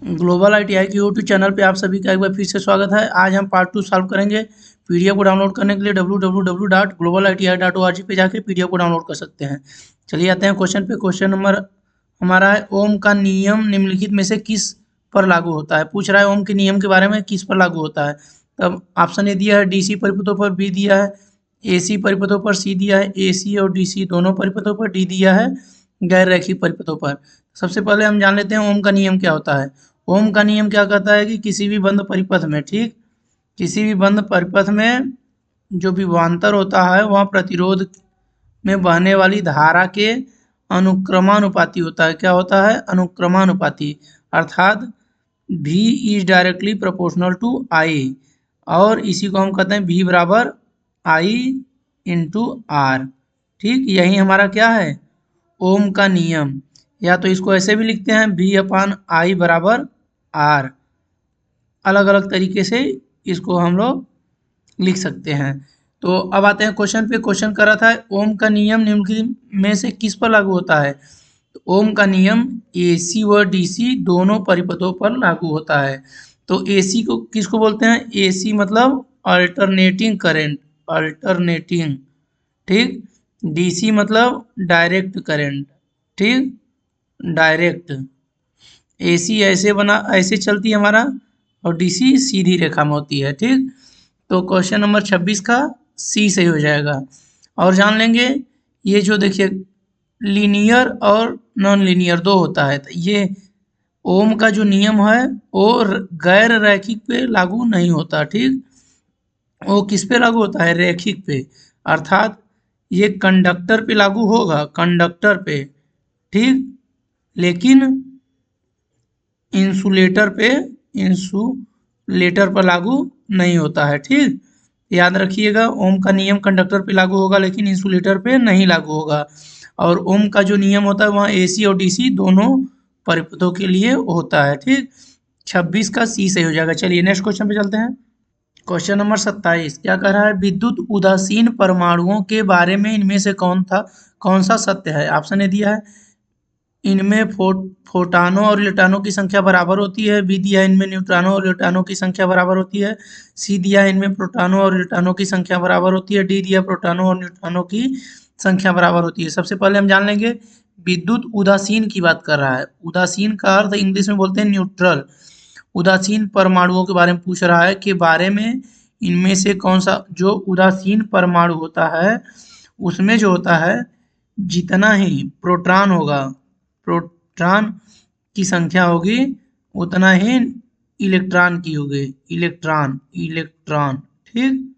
Global ITI के YouTube channel पे आप सभी का एक बार फिर से स्वागत है। आज हम पार्ट 2 सॉल्व करेंगे। पीडीएफ को डाउनलोड करने के लिए www.globaliti.org पे जाके पीडीएफ को डाउनलोड कर सकते हैं। चलिए आते हैं क्वेश्चन पे। क्वेश्चन नंबर हमारा है, ओम का नियम निम्नलिखित में से किस पर लागू होता है। पूछ रहा है ओम के नियम के बारे में, किस पर लागू होता है। तब ऑप्शन ए दिया है DC परिपथों पर, बी दिया है AC परिपथों पर, सी दिया है AC और DC दोनों परिपथों पर, डी दिया है गैर रैखिक परिपथों पर। सबसे पहले हम जान लेते हैं ओम का नियम क्या होता है। ओम का नियम क्या कहता है कि किसी भी बंद परिपथ में, ठीक, किसी भी बंद परिपथ में जो विभवांतर होता है वह प्रतिरोध में बहने वाली धारा के अनुक्रमानुपाती होता है। क्या होता है? अनुक्रमानुपाती, अर्थात V is directly proportional to I, और इसी को हम कहते हैं V बराबर I इंटू R। ठीक, यही हमारा क्या है? ओम का नियम। या तो इसको ऐसे भी लिखते हैं V/I बराबर R। अलग अलग तरीके से इसको हम लोग लिख सकते हैं। तो अब आते हैं क्वेश्चन पे। क्वेश्चन कर रहा था ओम का नियम निम्नलिखित में से किस पर लागू होता है। तो ओम का नियम AC व DC दोनों परिपथों पर लागू होता है। तो AC को किसको बोलते हैं? AC मतलब अल्टरनेटिंग करंट, अल्टरनेटिंग, ठीक। DC मतलब डायरेक्ट करंट, ठीक, डायरेक्ट। AC ऐसे बना, ऐसे चलती है हमारा, और DC सीधी रेखा में होती है, ठीक। तो क्वेश्चन नंबर 26 का C सही हो जाएगा। और जान लेंगे ये जो देखिए लीनियर और नॉन लीनियर दो होता है, तो ये ओम का जो नियम है वो गैर रैखिक पे लागू नहीं होता, ठीक। वो किस पे लागू होता है? रैखिक पे, अर्थात ये कंडक्टर पे लागू होगा, कंडक्टर पे, ठीक, लेकिन इंसुलेटर पे, इंसुलेटर पर लागू नहीं होता है, ठीक। याद रखिएगा ओम का नियम कंडक्टर पे लागू होगा लेकिन इंसुलेटर पे नहीं लागू होगा। और ओम का जो नियम होता है वहाँ AC और DC दोनों परिपथों के लिए होता है, ठीक। 26 का C सही हो जाएगा। चलिए नेक्स्ट क्वेश्चन पे चलते हैं। क्वेश्चन नंबर 27 क्या कह रहा है? विद्युत उदासीन परमाणुओं के बारे में इनमें से कौन सा सत्य है। ऑप्शन ए दिया है इनमें फोटानों और इलेक्ट्रॉनों की संख्या बराबर होती है, बी दिया है इनमें न्यूट्रॉनों और इलेक्ट्रॉनों की संख्या बराबर होती है, सी दिया है इनमें प्रोटॉनों और इलेक्ट्रॉनों की संख्या बराबर होती है, डी दिया प्रोटॉनों और न्यूट्रॉनों की संख्या बराबर होती है। सबसे पहले हम जान लेंगे विद्युत उदासीन की बात कर रहा है। उदासीन का अर्थ इंग्लिश में बोलते हैं न्यूट्रल। उदासीन परमाणुओं के बारे में पूछ रहा है कि बारे में इनमें से कौन सा जो उदासीन परमाणु होता है उसमें जो होता है जितना ही प्रोटॉन होगा, प्रोटॉन की संख्या होगी उतना ही इलेक्ट्रॉन की होगी, इलेक्ट्रॉन, इलेक्ट्रॉन, ठीक।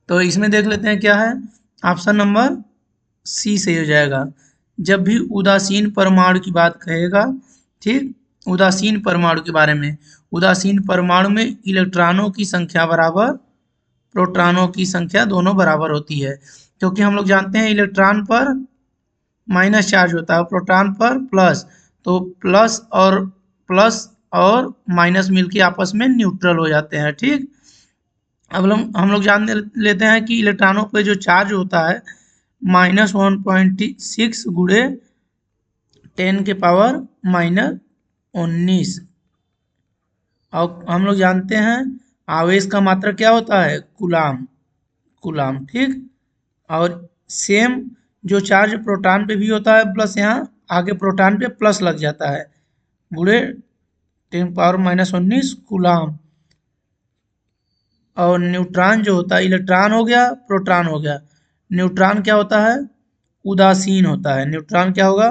तो इसमें देख लेते हैं क्या है। ऑप्शन नंबर C सही हो जाएगा। जब भी उदासीन परमाणु की बात कहेगा, ठीक, उदासीन परमाणु के बारे में, उदासीन परमाणु में इलेक्ट्रॉनों की संख्या बराबर प्रोटॉनों की संख्या दोनों बराबर होती है, क्योंकि हम लोग जानते हैं इलेक्ट्रॉन पर माइनस चार्ज होता है, प्रोटॉन पर प्लस, तो प्लस और माइनस मिलके आपस में न्यूट्रल हो जाते हैं, ठीक। अब हम लोग जान लेते हैं कि इलेक्ट्रॉनों पे जो चार्ज होता है -1.6 गुणे 10⁻⁻⁹। और हम लोग जानते हैं आवेश का मात्रा क्या होता है? कूलाम, कूलाम, ठीक। और सेम जो चार्ज प्रोटॉन पे भी होता है प्लस यहाँ आगे प्रोटॉन पे प्लस लग जाता है, गुणे 10⁻⁻⁹ कूलाम। और न्यूट्रॉन जो होता है, इलेक्ट्रॉन हो गया, प्रोटॉन हो गया, न्यूट्रॉन क्या होता है? उदासीन होता है। न्यूट्रॉन क्या होगा?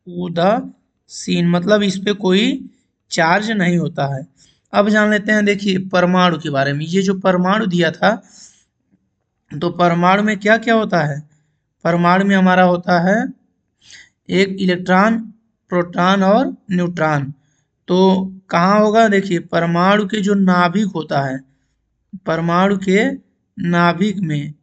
उदासीन, मतलब इस पे कोई चार्ज नहीं होता है। अब जान लेते हैं देखिए परमाणु के बारे में। ये जो परमाणु दिया था, तो परमाणु में क्या क्या होता है? परमाणु में हमारा होता है एक इलेक्ट्रॉन, प्रोटॉन और न्यूट्रॉन। तो कहाँ होगा? देखिए परमाणु के जो नाभिक होता है, परमाणु के नाभिक में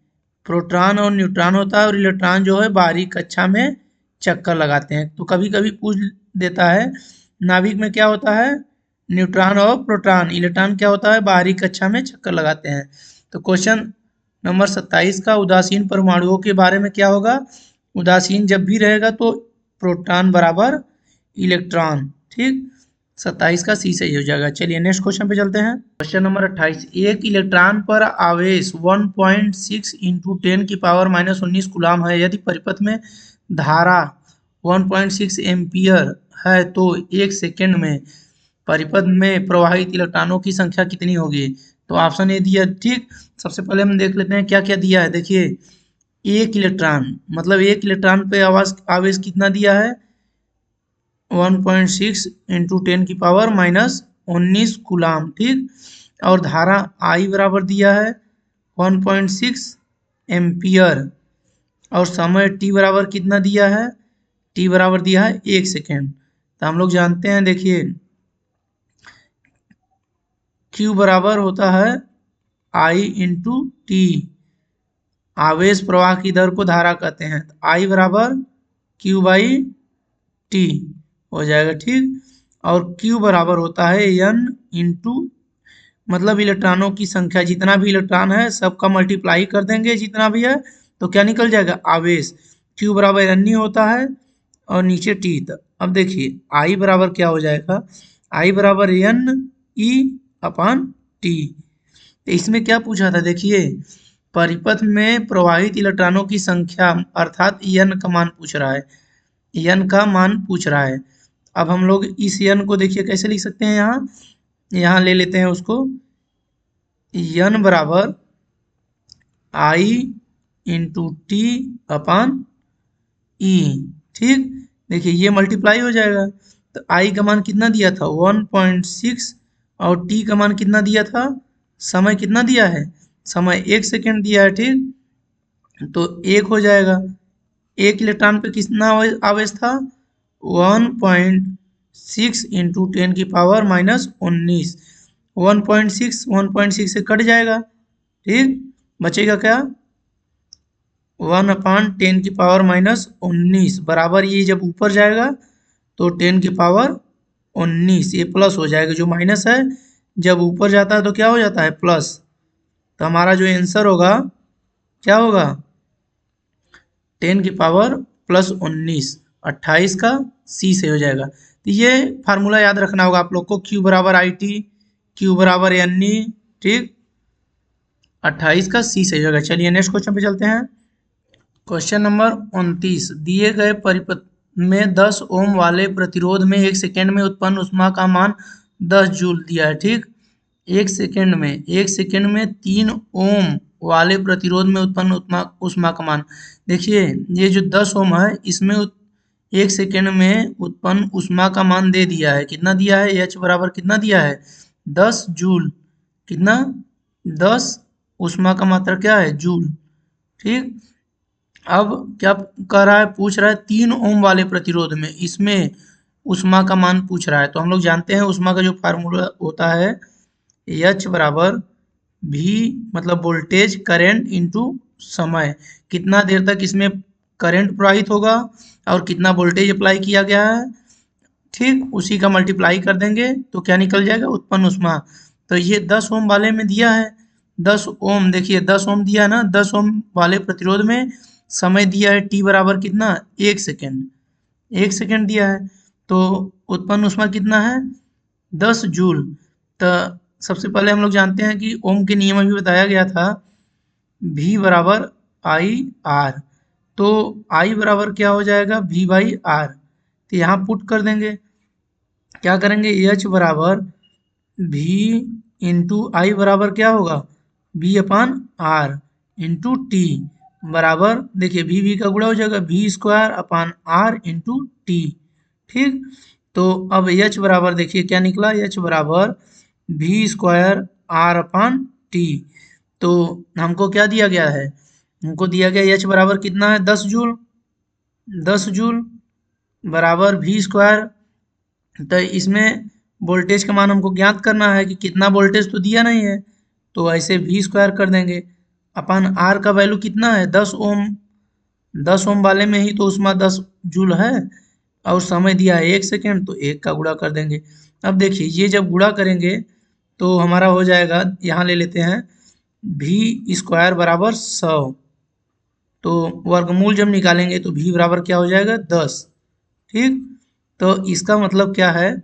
प्रोटॉन और न्यूट्रॉन होता है, और इलेक्ट्रॉन जो है बाहरी कक्षा में चक्कर लगाते हैं। तो कभी कभी पूछ देता है नाभिक में क्या होता है? न्यूट्रॉन और प्रोटॉन, इलेक्ट्रॉन क्या होता है? बाहरी कक्षा में चक्कर लगाते हैं। तो क्वेश्चन नंबर 27 का उदासीन परमाणुओं के बारे में क्या होगा? उदासीन जब भी रहेगा तो प्रोटॉन बराबर इलेक्ट्रॉन, ठीक। 27 का सी सही हो जाएगा। चलिए नेक्स्ट क्वेश्चन पे चलते हैं। क्वेश्चन नंबर 28, एक इलेक्ट्रॉन पर आवेश 1.6 इंटू 10 की पावर -19 कूलाम है। यदि परिपथ में धारा 1.6 एम्पियर है तो एक सेकेंड में परिपथ में प्रवाहित इलेक्ट्रॉनों की संख्या कितनी होगी। तो ऑप्शन ए दिया। ठीक, सबसे पहले हम देख लेते हैं क्या क्या दिया है। देखिए, एक इलेक्ट्रॉन मतलब एक इलेक्ट्रॉन पे आवेश कितना दिया है, 1.6 इंटू 10 की पावर -19 कूलाम। ठीक, और धारा आई बराबर दिया है 1.6 एम्पियर, और समय टी बराबर कितना दिया है, टी बराबर दिया है 1 सेकेंड। तो हम लोग जानते हैं, देखिए Q बराबर होता है I इंटू टी। आवेश प्रवाह की दर को धारा कहते हैं। तो I बराबर Q बाई टी हो जाएगा। ठीक, और Q बराबर होता है N इंटू मतलब इलेक्ट्रॉनों की संख्या, जितना भी इलेक्ट्रॉन है सबका मल्टीप्लाई कर देंगे जितना भी है, तो क्या निकल जाएगा, आवेश। Q बराबर N होता है और नीचे T। अब देखिए I बराबर क्या हो जाएगा, I बराबर N E अपान टी। इसमें क्या पूछा था, देखिए परिपथ में प्रवाहित इलेक्ट्रॉनों की संख्या अर्थात n का मान पूछ रहा है, n का मान पूछ रहा है। अब हम लोग इस n को देखिए कैसे लिख सकते हैं, यहाँ ले लेते हैं उसको, n बराबर I इंटू टी अपान ई। ठीक, देखिए ये मल्टीप्लाई हो जाएगा। तो I का मान कितना दिया था 1.6 और T का मान कितना दिया था, समय कितना दिया है, समय 1 सेकेंड दिया है। ठीक, तो 1 हो जाएगा। एक इलेक्ट्रॉन पे कितना आवेश था, 1.6 इंटू 10 की पावर -19। 1.6 से कट जाएगा। ठीक, बचेगा क्या, 1/10 की पावर -19 बराबर, ये जब ऊपर जाएगा तो 10 की पावर 19, ये प्लस हो जाएगा। जो माइनस है जब ऊपर जाता है तो क्या हो जाता है, प्लस। तो हमारा जो आंसर होगा क्या होगा, 10 की पावर +19, 28 का सी से हो जाएगा। तो ये फार्मूला याद रखना होगा आप लोग को, Q बराबर IT, Q बराबर NE। ठीक, 28 का सी से हो जाएगा। चलिए नेक्स्ट क्वेश्चन पे चलते हैं। क्वेश्चन नंबर 29, दिए गए परिपथ में 10 ओम वाले प्रतिरोध में 1 सेकेंड में उत्पन्न ऊष्मा का मान 10 जूल दिया है। ठीक, 1 सेकेंड में 3 ओम वाले प्रतिरोध में उत्पन्न ऊष्मा का मान। देखिए ये जो 10 ओम है इसमें 1 सेकेंड में उत्पन्न ऊष्मा का मान दे दिया है, कितना दिया है, H बराबर कितना दिया है, 10 जूल। कितना, 10, ऊष्मा का मात्रा क्या है, जूल। ठीक, अब क्या कह रहा है, पूछ रहा है 3 ओम वाले प्रतिरोध में, इसमें ऊष्मा का मान पूछ रहा है। तो हम लोग जानते हैं ऊष्मा का जो फार्मूला होता है, H बराबर V मतलब वोल्टेज करंट इंटू समय, कितना देर तक इसमें करंट प्रवाहित होगा और कितना वोल्टेज अप्लाई किया गया है। ठीक, उसी का मल्टीप्लाई कर देंगे तो क्या निकल जाएगा, उत्पन्न ऊष्मा। तो ये 10 ओम वाले में दिया है, 10 ओम, देखिए 10 ओम दिया है ना, 10 ओम वाले प्रतिरोध में समय दिया है T बराबर कितना, 1 सेकेंड, 1 सेकेंड दिया है। तो उत्पन्न ऊष्मा कितना है, 10 जूल। तो सबसे पहले हम लोग जानते हैं कि ओम के नियम में भी बताया गया था, V बराबर आई आर। तो I बराबर क्या हो जाएगा, V बाई आर। तो यहाँ पुट कर देंगे, क्या करेंगे, H बराबर V इंटू आई बराबर क्या होगा, V upon r into t बराबर, देखिए V का गुणा हो जाएगा, V square upon r into t. ठीक, तो अब H बराबर देखिए क्या निकला, H बराबर V square r upon t. तो हमको क्या दिया गया है, हमको दिया गया H बराबर कितना है, 10 जूल, 10 जूल बराबर V स्क्वायर। तो इसमें वोल्टेज का मान हमको ज्ञात करना है कि कितना वोल्टेज तो दिया नहीं है, तो ऐसे V स्क्वायर कर देंगे अपन आर का वैल्यू कितना है, 10 ओम, 10 ओम वाले में ही तो ऊष्मा 10 जूल है और समय दिया है 1 सेकेंड, तो 1 का गुणा कर देंगे। अब देखिए ये जब गुणा करेंगे तो हमारा हो जाएगा, यहाँ ले लेते हैं V स्क्वायर बराबर 100, तो वर्गमूल जब निकालेंगे तो V बराबर क्या हो जाएगा, 10। ठीक, तो इसका मतलब क्या है,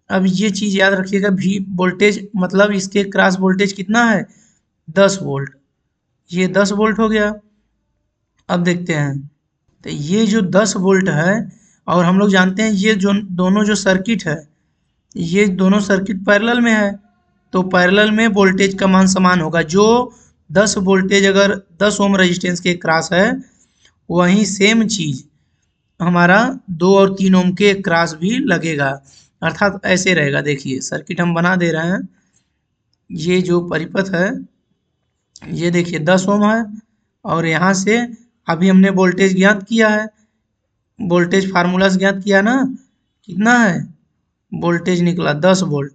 अब ये चीज़ याद रखिएगा, भी वोल्टेज मतलब इसके क्रॉस वोल्टेज कितना है, 10 वोल्ट। ये 10 वोल्ट हो गया। अब देखते हैं, तो ये जो 10 वोल्ट है, और हम लोग जानते हैं ये जो दोनों जो सर्किट है, ये दोनों सर्किट पैरेलल में है, तो पैरेलल में वोल्टेज का मान समान होगा। जो 10 वोल्टेज अगर 10 ओम रेजिस्टेंस के क्रॉस है, वहीं सेम चीज़ हमारा 2 और 3 ओम के क्रॉस भी लगेगा। अर्थात ऐसे रहेगा, देखिए सर्किट हम बना दे रहे हैं। ये जो परिपथ है, ये देखिए 10 ओम है, और यहाँ से अभी हमने वोल्टेज ज्ञात किया है, वोल्टेज फार्मूला से ज्ञात किया ना, कितना है, वोल्टेज निकला 10 वोल्ट।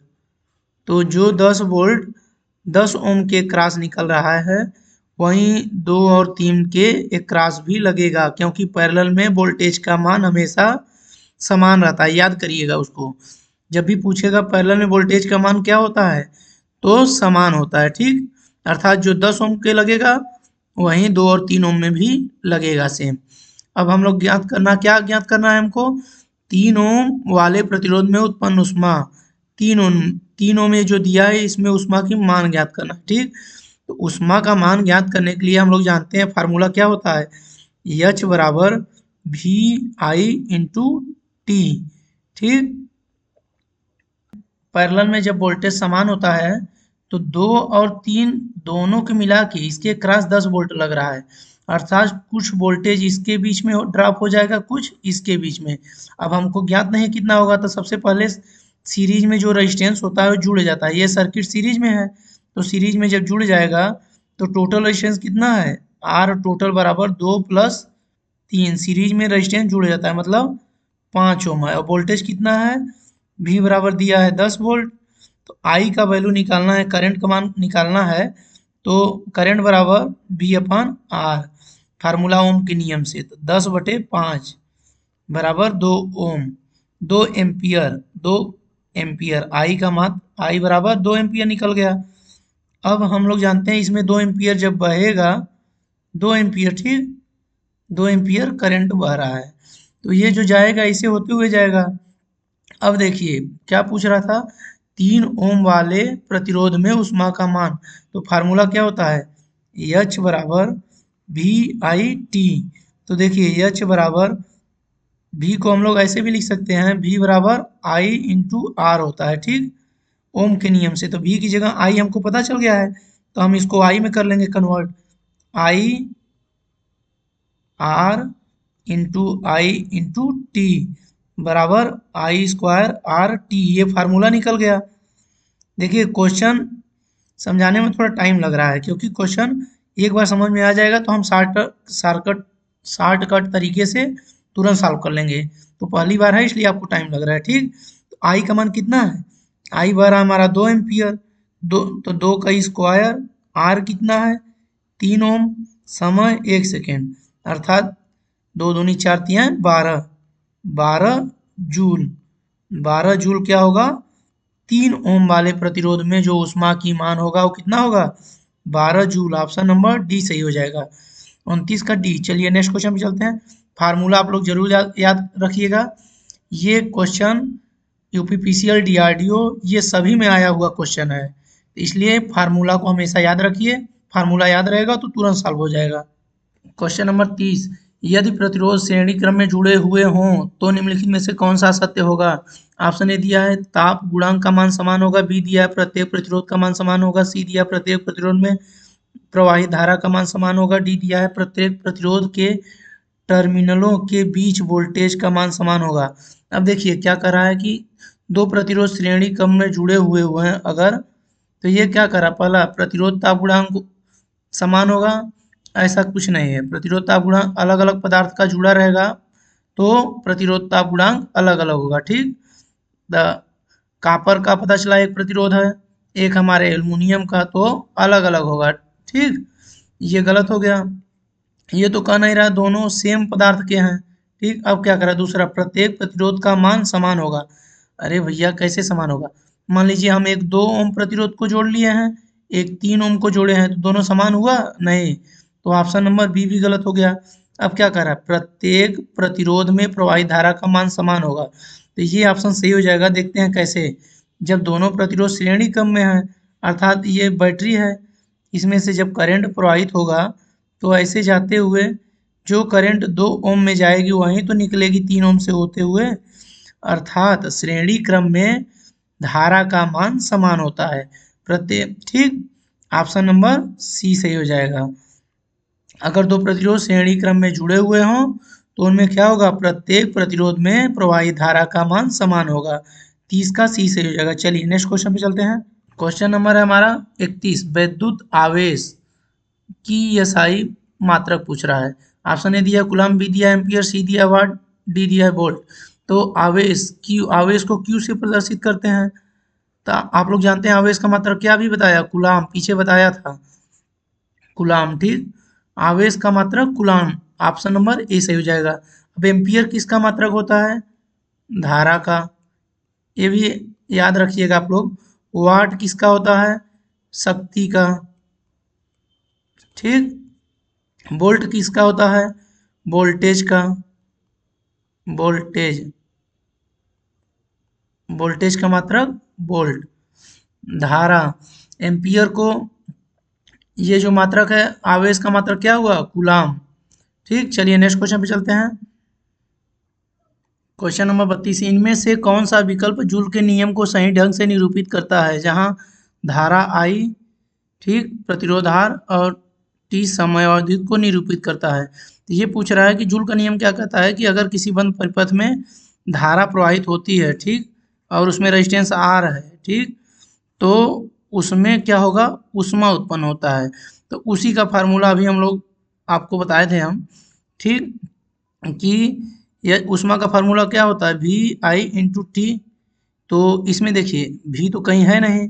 तो जो 10 वोल्ट 10 ओम के क्रॉस निकल रहा है, वहीं 2 और 3 के एक क्रॉस भी लगेगा, क्योंकि पैरेलल में वोल्टेज का मान हमेशा समान रहता है। याद करिएगा उसको, जब भी पूछेगा पैरेलल में वोल्टेज का मान क्या होता है, तो समान होता है, ठीक। अर्थात जो 10 ओम के लगेगा, वहीं 2 और 3 ओम में भी लगेगा सेम। अब हम लोग ज्ञात करना, क्या ज्ञात करना है हमको, 3 ओम वाले प्रतिरोध में उत्पन्न ऊष्मा, 3 ओम में जो दिया है इसमें ऊष्मा की मान ज्ञात करना है, ठीक। तो ऊष्मा का मान ज्ञात करने के लिए हम लोग जानते हैं फार्मूला क्या होता है, H बराबर वी आई इंटू टी, ठीक। पैरेलल में जब वोल्टेज समान होता है, तो 2 और 3 दोनों के मिला के इसके क्रॉस 10 वोल्ट लग रहा है, अर्थात कुछ वोल्टेज इसके बीच में ड्रॉप हो जाएगा, कुछ इसके बीच में। अब हमको ज्ञात नहीं कितना होगा, तो सबसे पहले सीरीज में जो रेजिस्टेंस होता है वो जुड़ जाता है। ये सर्किट सीरीज में है, तो सीरीज में जब जुड़ जाएगा तो टोटल रेजिस्टेंस कितना है, आर टोटल बराबर 2 प्लस 3। सीरीज में रेजिस्टेंस जुड़ जाता है, मतलब 5 ओम है। और वोल्टेज कितना है, V बराबर दिया है 10 वोल्ट। तो I का वैल्यू निकालना है, करंट का मान निकालना है, तो करंट बराबर V अपन R, फार्मूला ओम के नियम से। तो 10/5 बराबर 2 ओम, 2 एम्पियर, 2 एम्पियर। I का मान, I बराबर 2 एम्पियर निकल गया। अब हम लोग जानते हैं इसमें 2 एम्पियर जब बहेगा, 2 एम्पियर, ठीक, 2 एम्पियर करंट बह रहा है, तो ये जो जाएगा इसे होते हुए जाएगा। अब देखिए क्या पूछ रहा था, 3 ओम वाले प्रतिरोध में ऊष्मा का मान, तो फार्मूला क्या होता है, H बराबर वी आई टी। तो देखिए H बराबर, V को हम लोग ऐसे भी लिख सकते हैं, V बराबर I इंटू आर होता है, ठीक, ओम के नियम से। तो V की जगह I हमको पता चल गया है, तो हम इसको I में कर लेंगे convert, I r into t बराबर आई स्क्वायर आर टी, ये फार्मूला निकल गया। देखिए क्वेश्चन समझाने में थोड़ा टाइम लग रहा है, क्योंकि क्वेश्चन एक बार समझ में आ जाएगा तो हम शॉर्टकट तरीके से तुरंत सॉल्व कर लेंगे। तो पहली बार है इसलिए आपको टाइम लग रहा है, ठीक। तो आई का मान कितना है, आई बार हमारा 2 एम्पियर, दो तो 2 का स्क्वायर, आर कितना है 3 ओम, समय 1 सेकेंड, अर्थात 2 दूनी 4 तियाँ 12, 12 जूल। 12 जूल क्या होगा, 3 ओम वाले प्रतिरोध में जो ऊष्मा की मान होगा वो कितना होगा, 12 जूल। ऑप्शन नंबर डी सही हो जाएगा, 29 का डी। चलिए नेक्स्ट क्वेश्चन पे चलते हैं। फार्मूला आप लोग जरूर याद रखिएगा, ये क्वेश्चन यूपीपीसीएल डीआरडीओ ये सभी में आया हुआ क्वेश्चन है, इसलिए फार्मूला को हमेशा याद रखिए। फार्मूला याद रहेगा तो तुरंत सॉल्व हो जाएगा। क्वेश्चन नंबर 30, यदि प्रतिरोध श्रेणी क्रम में जुड़े हुए हों तो निम्नलिखित में से कौन सा सत्य होगा। ऑप्शन ए दिया है ताप गुणांक का मान समान होगा, बी दिया है प्रत्येक प्रतिरोध का मान समान होगा, सी दिया प्रत्येक प्रतिरोध में प्रवाहित धारा का मान समान होगा, डी दिया है प्रत्येक प्रतिरोध के टर्मिनलों के बीच वोल्टेज का मान समान होगा। अब देखिए क्या कर रहा है कि दो प्रतिरोध श्रेणी क्रम में जुड़े हुए हैं अगर, तो ये क्या करा, पहला प्रतिरोध ताप गुणांक समान होगा, ऐसा कुछ नहीं है। प्रतिरोध ताप गुणांक अलग अलग पदार्थ का जुड़ा रहेगा तो प्रतिरोध ताप गुणांक अलग अलग होगा, ठीक। द कापर का पता चला एक प्रतिरोध है, एक हमारे एल्युमिनियम का, तो अलग अलग होगा, ठीक। ये गलत हो गया, ये तो कह नहीं रहा दोनों सेम पदार्थ के हैं, ठीक। अब क्या करा, दूसरा प्रत्येक प्रतिरोध का मान समान होगा। अरे भैया कैसे समान होगा, मान लीजिए हम एक 2 ओम प्रतिरोध को जोड़ लिए हैं, एक 3 ओम को जोड़े हैं, तो दोनों समान हुआ नहीं, तो ऑप्शन नंबर बी भी गलत हो गया। अब क्या कर रहा है, प्रत्येक प्रतिरोध में प्रवाहित धारा का मान समान होगा, तो तो ये ऑप्शन सही हो जाएगा। देखते हैं कैसे। जब दोनों प्रतिरोध श्रेणी क्रम में है, अर्थात ये बैटरी है, इसमें से जब करंट प्रवाहित होगा तो ऐसे जाते हुए जो करंट 2 ओम में जाएगी वहीं तो निकलेगी 3 ओम से होते हुए, अर्थात श्रेणी क्रम में धारा का मान समान होता है प्रत्येक। ठीक, ऑप्शन नंबर सी सही हो जाएगा। अगर दो प्रतिरोध श्रेणी क्रम में जुड़े हुए हों तो उनमें क्या होगा, प्रत्येक प्रतिरोध में प्रवाहित धारा का मान समान होगा। 30 का सी सही हो जाएगा। चलिए नेक्स्ट क्वेश्चन पे चलते हैं। क्वेश्चन नंबर है हमारा 31। विद्युत आवेश की एसआई मात्रक पूछ रहा है। ऑप्शन ए दिया कूलम्ब, बी दिया एम्पियर, सी दिया वाट, डी दिया है वोल्ट। तो आवेश को क्यू से प्रदर्शित करते हैं। तो आप लोग जानते हैं आवेश का मात्रक क्या भी बताया, कूलम्ब, पीछे बताया था कूलम्ब। ठीक, आवेश का मात्रक कूलम्ब, ऑप्शन नंबर ए सही हो जाएगा। अब एम्पियर किसका मात्रक होता है, धारा का, ये भी याद रखिएगा आप लोग। वाट किसका होता है, शक्ति का। ठीक, वोल्ट किसका होता है, वोल्टेज का। वोल्टेज का मात्रक वोल्ट। धारा, एम्पियर को, ये जो मात्रक है आवेश का मात्रक क्या हुआ, कूलम्ब। ठीक, चलिए नेक्स्ट क्वेश्चन पे चलते हैं। Question number 32। इनमें से कौन सा विकल्प जूल के नियम को सही ढंग से निरूपित करता है, जहां धारा आई, ठीक, प्रतिरोध आर और टी समय अवधि को निरूपित करता है। तो ये पूछ रहा है कि जूल का नियम क्या कहता है कि अगर किसी बंद परिपथ में धारा प्रवाहित होती है, ठीक, और उसमें रेजिस्टेंस आर है, ठीक, तो उसमें क्या होगा, ऊष्मा उत्पन्न होता है। तो उसी का फार्मूला अभी हम लोग आपको बताए थे हम, ठीक, कि यह ऊष्मा का फार्मूला क्या होता है, वी आई इंटू टी। तो इसमें देखिए वी तो कहीं है नहीं,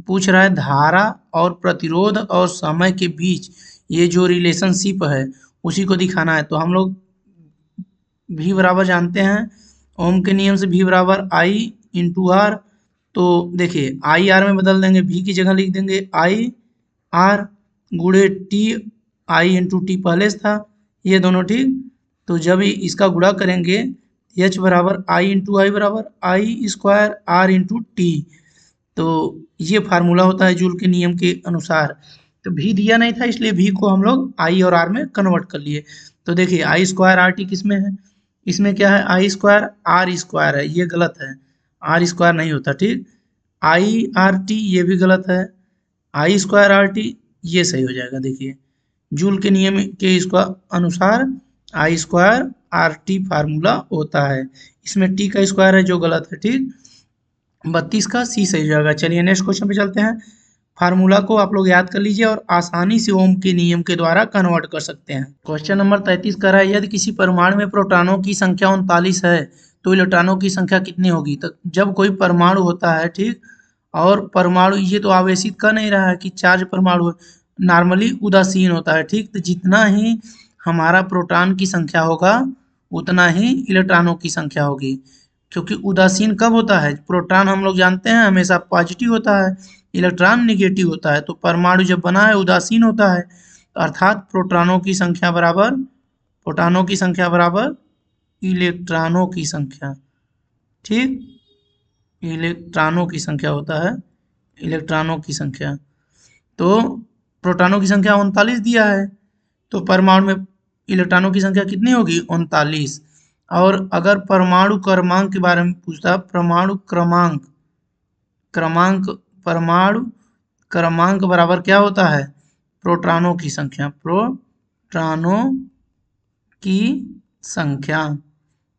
पूछ रहा है धारा और प्रतिरोध और समय के बीच ये जो रिलेशनशिप है उसी को दिखाना है। तो हम लोग वी बराबर जानते हैं, ओम के नियम से वी बराबर आई इंटू आर। तो देखिए आई आर में बदल देंगे, वी की जगह लिख देंगे आई आर गुणे टी, आई इंटू टी पहले से था ये दोनों। ठीक, तो जब इसका गुणा करेंगे एच बराबर आई इंटू आई बराबर I square are into T. तो ये फार्मूला होता है जूल के नियम के अनुसार। तो भी दिया नहीं था इसलिए भी को हम लोग आई और आर में कन्वर्ट कर लिए। तो देखिए आई स्क्वायर आर टी किस में है, इसमें क्या है, आई स्क्वायर आर स्क्वायर है, ये गलत है, आर स्क्वायर नहीं होता। ठीक, आई आर टी ये भी गलत है, आई स्क्वायर आर टी ये सही हो जाएगा। देखिए जूल के नियम के इसका अनुसार आई स्क्वायर आर टी फार्मूला होता है, इसमें टी का स्क्वायर है जो गलत है। ठीक, 32 का सी सही हो जाएगा। चलिए नेक्स्ट क्वेश्चन पे चलते हैं। फार्मूला को आप लोग याद कर लीजिए और आसानी से ओम के नियम के द्वारा कन्वर्ट कर सकते हैं। क्वेश्चन नंबर 33 कह रहा है यदि किसी परमाणु में प्रोटॉनों की संख्या 39 है तो इलेक्ट्रॉनों की संख्या कितनी होगी। तो जब कोई परमाणु होता है, ठीक, और परमाणु ये तो आवेशित कर नहीं रहा है कि चार्ज परमाणु नॉर्मली उदासीन होता है। ठीक, तो जितना ही हमारा प्रोटॉन की संख्या होगा उतना ही इलेक्ट्रॉनों की संख्या होगी। क्योंकि उदासीन कब होता है, प्रोटॉन हम लोग जानते हैं हमेशा पॉजिटिव होता है, इलेक्ट्रॉन निगेटिव होता है। तो परमाणु जब बना है उदासीन होता है, अर्थात प्रोटॉनों की संख्या बराबर इलेक्ट्रॉनों की संख्या। ठीक, इलेक्ट्रॉनों की संख्या होता है, इलेक्ट्रॉनों की संख्या। तो प्रोटॉनों की संख्या 39 दिया है, तो परमाणु में इलेक्ट्रॉनों की संख्या कितनी होगी, 39। और अगर परमाणु क्रमांक के बारे में पूछता, परमाणु क्रमांक बराबर क्या होता है, प्रोटॉनों की संख्या,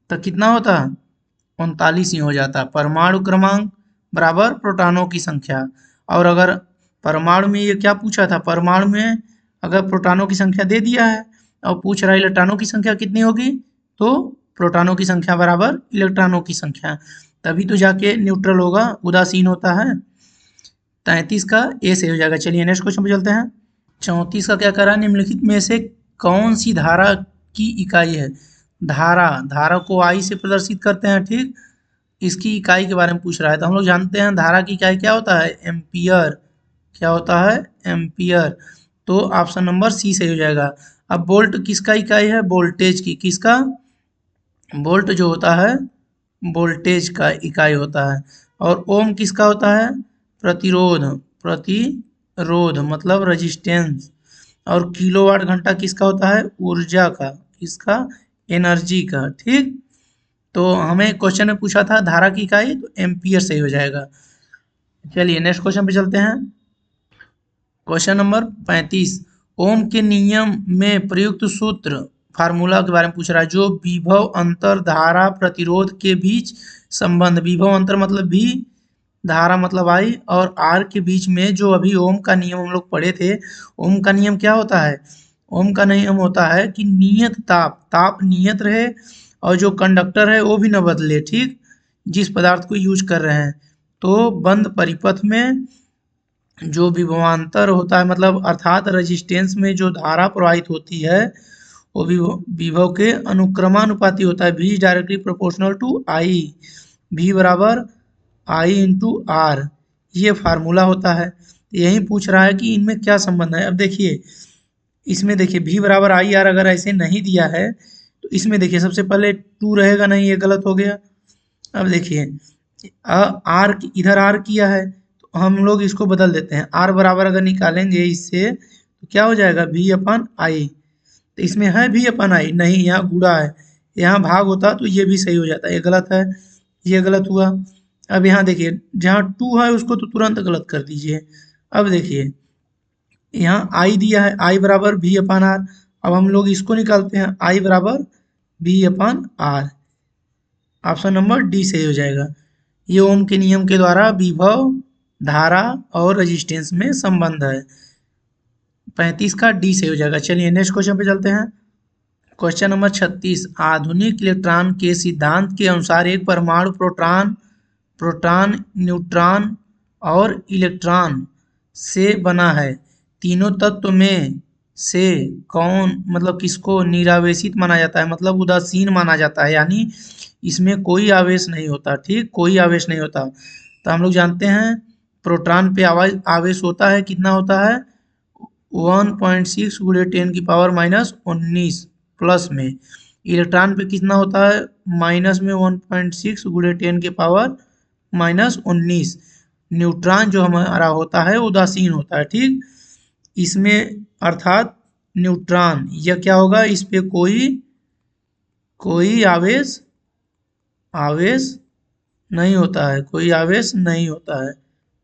तो कितना होता है, 39 ही हो जाता। परमाणु क्रमांक बराबर प्रोटॉनों की संख्या। और अगर परमाणु में ये क्या पूछा था, परमाणु में अगर प्रोटॉनों की संख्या दे दिया है और पूछ रहा है इलेक्ट्रॉनों की संख्या कितनी होगी, तो प्रोटॉनों की संख्या बराबर इलेक्ट्रॉनों की संख्या, तभी तो जाके न्यूट्रल होगा, उदासीन होता है। 33 का ए से हो जाएगा। चलिए नेक्स्ट क्वेश्चन पे चलते हैं। 34 का क्या कह रहा है, निम्नलिखित में से कौन सी धारा की इकाई है। धारा को आई से प्रदर्शित करते हैं। ठीक, इसकी इकाई के बारे में पूछ रहा है। तो हम लोग जानते हैं धारा की इकाई क्या होता है, एम्पियर। क्या होता है, एम्पियर। तो ऑप्शन नंबर सी सही हो जाएगा। अब वोल्ट किसका इकाई है, वोल्टेज की। किसका, वोल्ट जो होता है वोल्टेज का इकाई होता है। और ओम किसका होता है? प्रतिरोध। प्रतिरोध मतलब रेजिस्टेंस। और किलोवाट घंटा किसका होता है? ऊर्जा का। किसका? एनर्जी का। ठीक, तो हमें क्वेश्चन में पूछा था धारा की इकाई, तो एम्पियर सही हो जाएगा। चलिए नेक्स्ट क्वेश्चन पे चलते हैं। क्वेश्चन नंबर 35, ओम के नियम में प्रयुक्त सूत्र फार्मूला के बारे में पूछ रहा है, जो विभव अंतर धारा प्रतिरोध के बीच संबंध, विभव अंतर मतलब भी, धारा मतलब आई, और आर के बीच में जो अभी ओम का नियम हम लोग पढ़े थे। ओम का नियम क्या होता है? ओम का नियम होता है कि नियत ताप नियत रहे और जो कंडक्टर है वो भी न बदले। ठीक, जिस पदार्थ को यूज कर रहे हैं, तो बंद परिपथ में जो विभवांतर होता है, मतलब अर्थात रेजिस्टेंस में जो धारा प्रवाहित होती है, वो विभव के अनुक्रमानुपाती होता है। V is directly proportional to I, V बराबर I इंटू आर, ये फार्मूला होता है। यही पूछ रहा है कि इनमें क्या संबंध है। अब देखिए, इसमें देखिए V बराबर आई आर अगर ऐसे नहीं दिया है, तो इसमें देखिए सबसे पहले 2 रहेगा नहीं, ये गलत हो गया। अब देखिए आर, इधर आर किया है, तो हम लोग इसको बदल देते हैं। आर बराबर अगर निकालेंगे इससे, तो क्या हो जाएगा? V अपन आई। तो इसमें है V अपन आई, नहीं, यहाँ गुणा है, यहाँ भाग होता तो ये भी सही हो जाता। ये गलत है, ये गलत हुआ। अब यहाँ देखिए, जहाँ 2 है उसको तो तुरंत गलत कर दीजिए। अब देखिए यहाँ आई दिया है, आई बराबर V अपन आर। अब हम लोग इसको निकालते हैं, आई बराबर V upon r. Option number D सही हो जाएगा। ये ओम के नियम के द्वारा विभव, धारा और रेजिस्टेंस में संबंध है। 35 का डी सही हो जाएगा। चलिए नेक्स्ट क्वेश्चन पे चलते हैं। क्वेश्चन नंबर 36, आधुनिक इलेक्ट्रॉन के सिद्धांत के अनुसार एक परमाणु प्रोटॉन, न्यूट्रॉन और इलेक्ट्रॉन से बना है। तीनों तत्व में से कौन, मतलब किसको निरावेशित माना जाता है, मतलब उदासीन माना जाता है, यानी इसमें कोई आवेश नहीं होता। ठीक, कोई आवेश नहीं होता। तो हम लोग जानते हैं प्रोटॉन पे आवेश होता है, कितना होता है? 1.6 गुणे 10 की पावर -19 प्लस में। इलेक्ट्रॉन पे कितना होता है? माइनस में 1.6 गुणे 10 की पावर -19। न्यूट्रॉन जो हमारा होता है उदासीन होता है। ठीक, इसमें अर्थात न्यूट्रॉन, यह क्या होगा? इस पे कोई आवेश नहीं होता है, कोई आवेश नहीं होता है।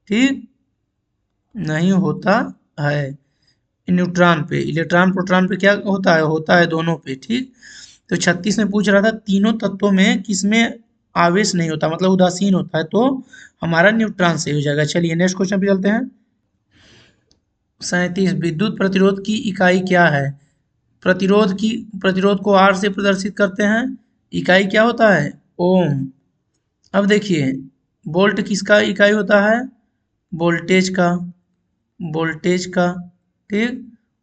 ठीक, नहीं होता है न्यूट्रॉन पे। इलेक्ट्रॉन प्रोटॉन पे क्या होता है दोनों पे। ठीक, तो 36 में पूछ रहा था तीनों तत्वों में किसमें आवेश नहीं होता, मतलब उदासीन होता है, तो हमारा न्यूट्रॉन से हो जाएगा। चलिए नेक्स्ट क्वेश्चन पे चलते हैं। 37, विद्युत प्रतिरोध की इकाई क्या है? प्रतिरोध को आर से प्रदर्शित करते हैं। इकाई क्या होता है? ओम। अब देखिए, वोल्ट किसका इकाई होता है? वोल्टेज का। वोल्टेज का। ठीक,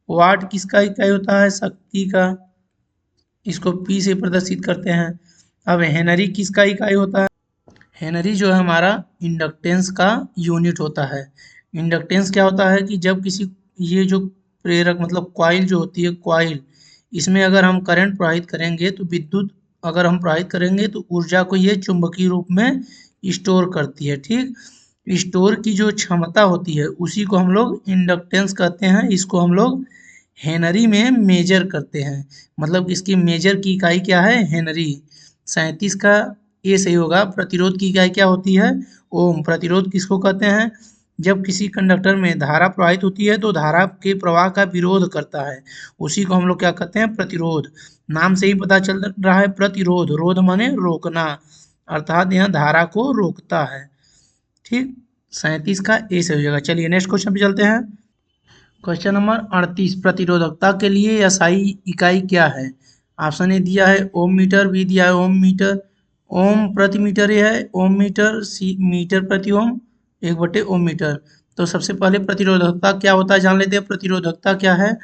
वाट किसका इकाई होता है? शक्ति का। इसको पी से प्रदर्शित करते हैं। अब हेनरी किसका इकाई होता है? हेनरी जो है हमारा इंडक्टेंस का यूनिट होता है। इंडक्टेंस क्या होता है कि जब किसी, ये जो प्रेरक मतलब कॉइल जो होती है, कॉइल, इसमें अगर हम करंट प्रवाहित करेंगे, तो विद्युत अगर हम प्रवाहित करेंगे तो ऊर्जा को ये चुंबकीय रूप में स्टोर करती है। ठीक, स्टोर की जो क्षमता होती है उसी को हम लोग इंडक्टेंस कहते हैं। इसको हम लोग हेनरी में मेजर करते हैं, मतलब इसकी मेजर की इकाई क्या है? हेनरी। 37 का ये सही होगा। प्रतिरोध की इकाई क्या होती है? ओम। प्रतिरोध किसको कहते हैं? जब किसी कंडक्टर में धारा प्रवाहित होती है तो धारा के प्रवाह का विरोध करता है, उसी को हम लोग क्या कहते हैं? प्रतिरोध। नाम से ही पता चल रहा है प्रतिरोध, रोध माने रोकना, अर्थात यह धारा को रोकता है। ठीक, 37 का ए सही हो जाएगा। चलिए नेक्स्ट क्वेश्चन पे चलते हैं। क्वेश्चन नंबर 38, प्रतिरोधकता के लिए एसआई इकाई क्या है? ऑप्शन ए दिया है ओम मीटर, बी दिया है ओम मीटर, ओम प्रति मीटर ये है ओम मीटर, सी मीटर प्रति ओम 1/ओम मीटर। तो सबसे पहले प्रतिरोधकता क्या होता है जान लेते हैं। प्रतिरोधकता क्या है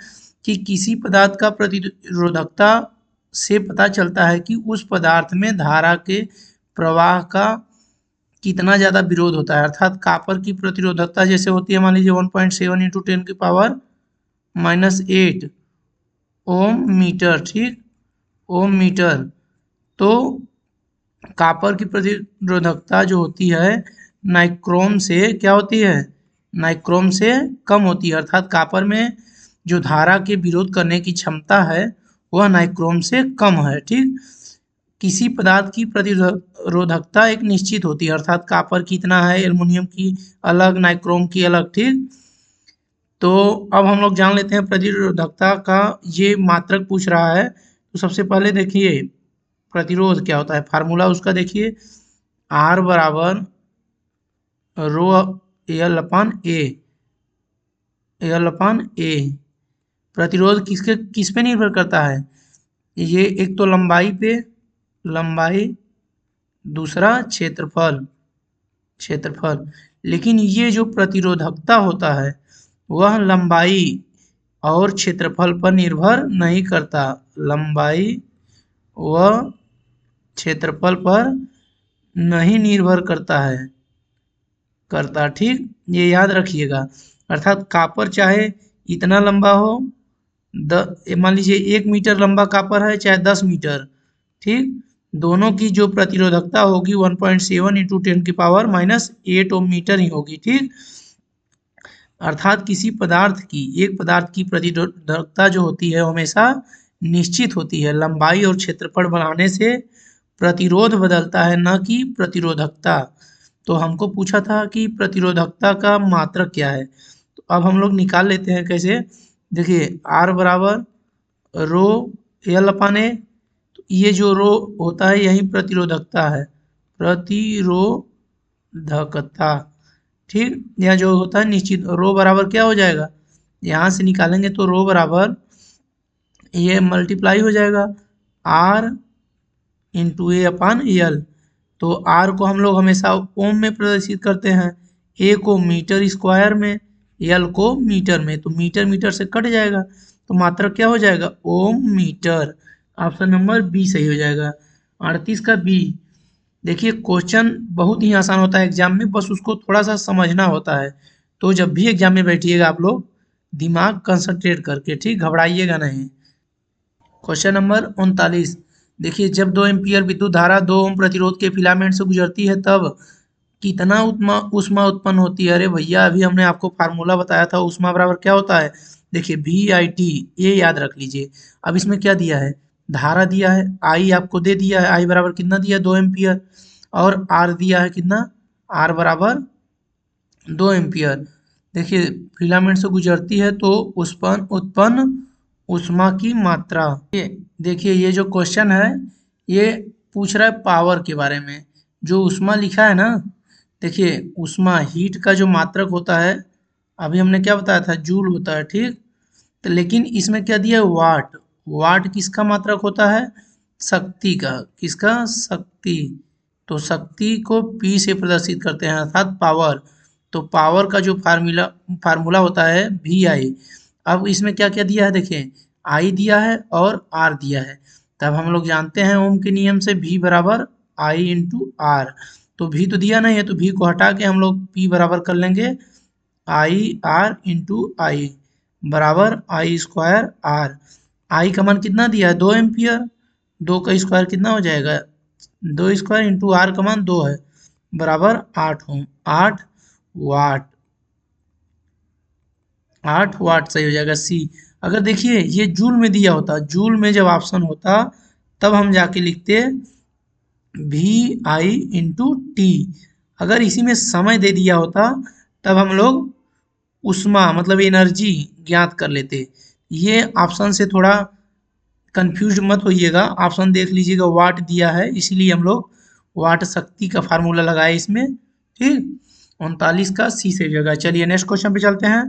कि किसी पदार्थ का प्रतिरोधकता से पता चलता है कि उस पदार्थ में धारा के प्रवाह का कितना ज़्यादा विरोध होता है। अर्थात कापर की प्रतिरोधकता जैसे होती है, मान लीजिए 1.7 इंटू 10 की पावर -8 ओम मीटर। ठीक, ओम मीटर। तो कॉपर की प्रतिरोधकता जो होती है नाइक्रोम से क्या होती है, नाइक्रोम से कम होती है, अर्थात कॉपर में जो धारा के विरोध करने की क्षमता है वह नाइक्रोम से कम है। ठीक, किसी पदार्थ की प्रतिरोधकता एक निश्चित होती है, अर्थात कॉपर की इतना है, एल्युमिनियम की अलग, नाइक्रोम की अलग। ठीक, तो अब हम लोग जान लेते हैं प्रतिरोधकता का ये मात्रक पूछ रहा है। तो सबसे पहले देखिए प्रतिरोध क्या होता है, फार्मूला उसका देखिए, आर बराबर रो एल अपन ए। प्रतिरोध किस पे निर्भर करता है, ये एक तो लंबाई पे, लंबाई, दूसरा क्षेत्रफल। लेकिन ये जो प्रतिरोधकता होता है वह लंबाई और क्षेत्रफल पर निर्भर नहीं करता, लंबाई व क्षेत्रफल पर नहीं निर्भर करता। ठीक, ये याद रखिएगा। अर्थात कॉपर चाहे इतना लंबा हो, मान लीजिए 1 मीटर लंबा कॉपर है चाहे 10 मीटर, ठीक, दोनों की जो प्रतिरोधकता होगी 1.7 इंटू 10⁻⁻8 ओम मीटर ही होगी। ठीक, अर्थात किसी एक पदार्थ की प्रतिरोधकता जो होती है हमेशा निश्चित होती है, लंबाई और क्षेत्रफल बढ़ाने से प्रतिरोध बदलता है, न कि प्रतिरोधकता। तो हमको पूछा था कि प्रतिरोधकता का मात्रक क्या है, तो अब हम लोग निकाल लेते हैं कैसे। देखिए आर बराबर रो एल अपन ए, तो ये जो रो होता है यही प्रतिरोधकता है, प्रतिरोधकता। ठीक, यह जो होता है निश्चित, रो बराबर क्या हो जाएगा, यहाँ से निकालेंगे तो रो बराबर ये मल्टीप्लाई हो जाएगा r into a upon l. तो आर को हम लोग हमेशा ओम में प्रदर्शित करते हैं, ए को मीटर स्क्वायर में, एल को मीटर में, तो मीटर मीटर से कट जाएगा, तो मात्रक क्या हो जाएगा, ओम मीटर। ऑप्शन नंबर बी सही हो जाएगा। 38 का बी। देखिए क्वेश्चन बहुत ही आसान होता है एग्जाम में, बस उसको थोड़ा सा समझना होता है। तो जब भी एग्जाम में बैठिएगा आप लोग दिमाग कंसंट्रेट करके, ठीक, घबराइएगा नहीं। Question number 39। देखिए जब 2 एम्पीयर विद्युत धारा 2 ओम प्रतिरोध के फिलामेंट से गुजरती है तब कितना ऊष्मा उत्पन्न होती है। अरे भैया अभी हमने आपको फार्मूला बताया था, ऊष्मा बराबर क्या होता है, देखिए VIT, ये याद रख लीजिए। अब इसमें क्या दिया है, धारा दिया है, आई आपको दे दिया है, आई बराबर कितना दिया है 2 एम्पियर, और आर दिया है कितना, आर बराबर 2 एम्पियर। देखिए फिलामेंट से गुजरती है तो उत्पन्न ऊष्मा की मात्रा। देखिए ये जो क्वेश्चन है ये पूछ रहा है पावर के बारे में। जो ऊष्मा लिखा है ना, देखिए ऊष्मा हीट का जो मात्रक होता है, अभी हमने क्या बताया था, जूल होता है। ठीक, तो लेकिन इसमें क्या दिया है, वाट। वाट किसका मात्रक होता है, शक्ति का, किसका, शक्ति। तो शक्ति को P से प्रदर्शित करते हैं अर्थात पावर। तो पावर का जो फार्मूला होता है VI। अब इसमें क्या क्या दिया है, देखिए I दिया है और R दिया है। तब हम लोग जानते हैं ओम के नियम से V बराबर I इंटू R। तो V तो दिया नहीं है, तो V को हटा के हम लोग P बराबर कर लेंगे I R इंटू आई बराबर आई स्क्वायर आर। आई का मान कितना दिया है, 2 एम्पियर, 2 का स्क्वायर कितना हो जाएगा, 2 स्क्वायर इंटू आर का मान 2 है, बराबर 8 ओम, 8 वाट। 8 वाट सही हो जाएगा सी। अगर देखिए ये जूल में दिया होता, जूल में जब ऑप्शन होता तब हम जाके लिखते VI इंटू टी। अगर इसी में समय दे दिया होता तब हम लोग ऊष्मा मतलब एनर्जी ज्ञात कर लेते। ये ऑप्शन से थोड़ा कंफ्यूज मत होइएगा, ऑप्शन देख लीजिएगा, वाट दिया है इसीलिए हम लोग वाट शक्ति का फार्मूला लगाए इसमें। ठीक, 39 का सी से जगह। चलिए नेक्स्ट क्वेश्चन पे चलते हैं।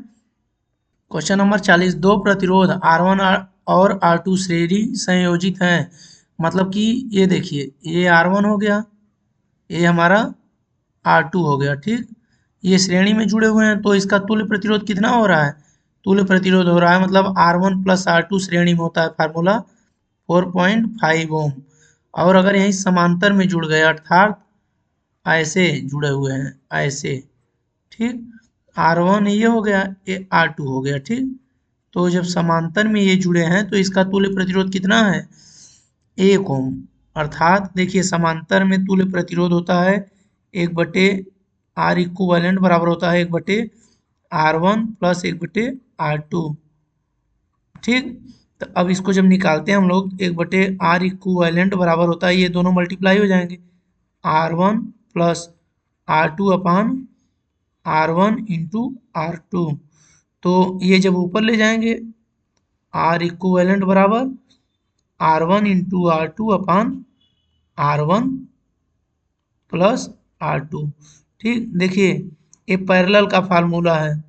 Question number 40। दो प्रतिरोध R1 और R2 श्रेणी संयोजित हैं, मतलब कि ये देखिए ये R1 हो गया, ये हमारा R2 हो गया। ठीक, ये श्रेणी में जुड़े हुए हैं, तो इसका तुल्य प्रतिरोध कितना हो रहा है, तुल्य प्रतिरोध हो रहा है मतलब R1 प्लस R2 श्रेणी में होता है, फार्मूला 4.5 ओम। और अगर यहीं समांतर में जुड़ गए अर्थात ऐसे जुड़े हुए हैं ऐसे, ठीक, R1 ये हो गया, ये R2 हो गया। ठीक, तो जब समांतर में ये जुड़े हैं तो इसका तुल्य प्रतिरोध कितना है, 1 ओम। अर्थात देखिए समांतर में तुल्य प्रतिरोध होता है 1/R इक्विवेलेंट बराबर होता है 1/R1 प्लस 1/R2। ठीक, तो अब इसको जब निकालते हैं हम लोग 1/R इक्विवेलेंट बराबर होता है, ये दोनों मल्टीप्लाई हो जाएंगे R1 प्लस R2 अपान R1 इंटू R2। तो ये जब ऊपर ले जाएंगे R इक्विवेलेंट बराबर R1 इंटू R2 अपान R1 प्लस R2। ठीक, देखिए ये पैरेलल का फार्मूला है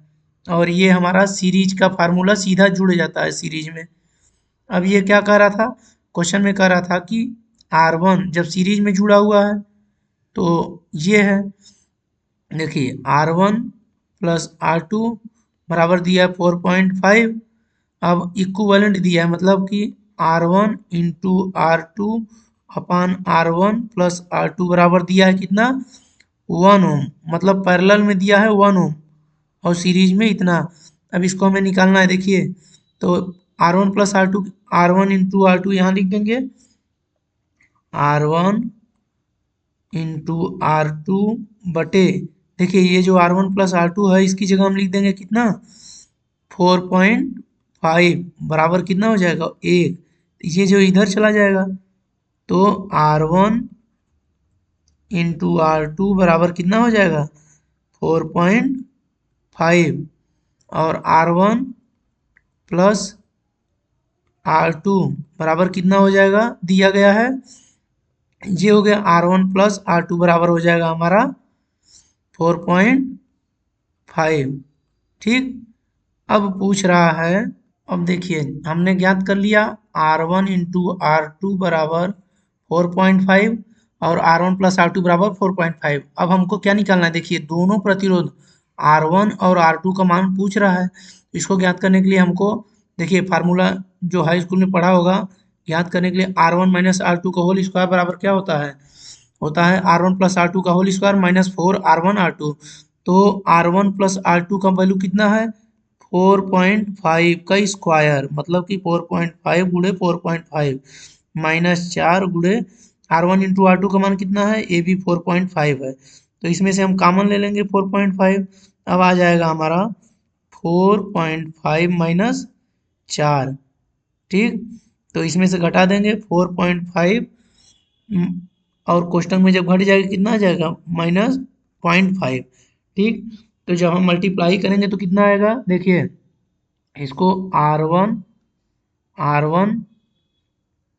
और ये हमारा सीरीज का फार्मूला सीधा जुड़ जाता है सीरीज में। अब ये क्या कह रहा था, क्वेश्चन में कह रहा था कि R1 जब सीरीज में जुड़ा हुआ है तो ये है, देखिए R1 प्लस R2 बराबर दिया है 4.5। अब इक्विवेलेंट दिया है मतलब कि R1 इंटू R2 अपान R1 प्लस R2 बराबर दिया है कितना 1 ओम, मतलब पैरेलल में दिया है 1 ओम और सीरीज में इतना। अब इसको हमें निकालना है, देखिए तो R1 plus R2 R1 into R2 यहाँ लिख देंगे R1 इंटू R2 बटे, देखिए ये जो R1 प्लस R2 है इसकी जगह हम लिख देंगे कितना 4.5 बराबर कितना हो जाएगा 1। ये जो इधर चला जाएगा तो R1 इंटू R2 बराबर कितना हो जाएगा 4.5 और R1 प्लस R2 बराबर कितना हो जाएगा दिया गया है, ये हो गया R1 प्लस R2 बराबर हो जाएगा हमारा 4.5। ठीक, अब पूछ रहा है, अब देखिए हमने ज्ञात कर लिया R1 इंटू R2 बराबर 4.5 और R1 प्लस R2 बराबर 4.5। अब हमको क्या निकालना है, देखिए दोनों प्रतिरोध R1 और R2 का मान पूछ रहा है। इसको ज्ञात करने के लिए हमको देखिए फार्मूला जो हाई स्कूल में पढ़ा होगा, ज्ञात करने के लिए R1 माइनस R2 का होल स्क्वायर बराबर क्या होता है R1 प्लस R2 का whole square minus 4R1 R2। तो R1 प्लस R2 का वैल्यू कितना है 4.5 का स्क्वायर, मतलब कि 4.5 गुणे 4.5 माइनस 4 गुणे R1 इंटू R2 का मान कितना है, ये भी 4.5 है। तो इसमें से हम कॉमन ले लेंगे 4.5, अब आ जाएगा हमारा 4.5 माइनस 4। ठीक, तो इसमें से घटा देंगे 4.5 और कोष्टक में जब घट जाएगा कितना आ जाएगा -0.5। ठीक, तो जब हम मल्टीप्लाई करेंगे तो कितना आएगा, देखिए इसको R1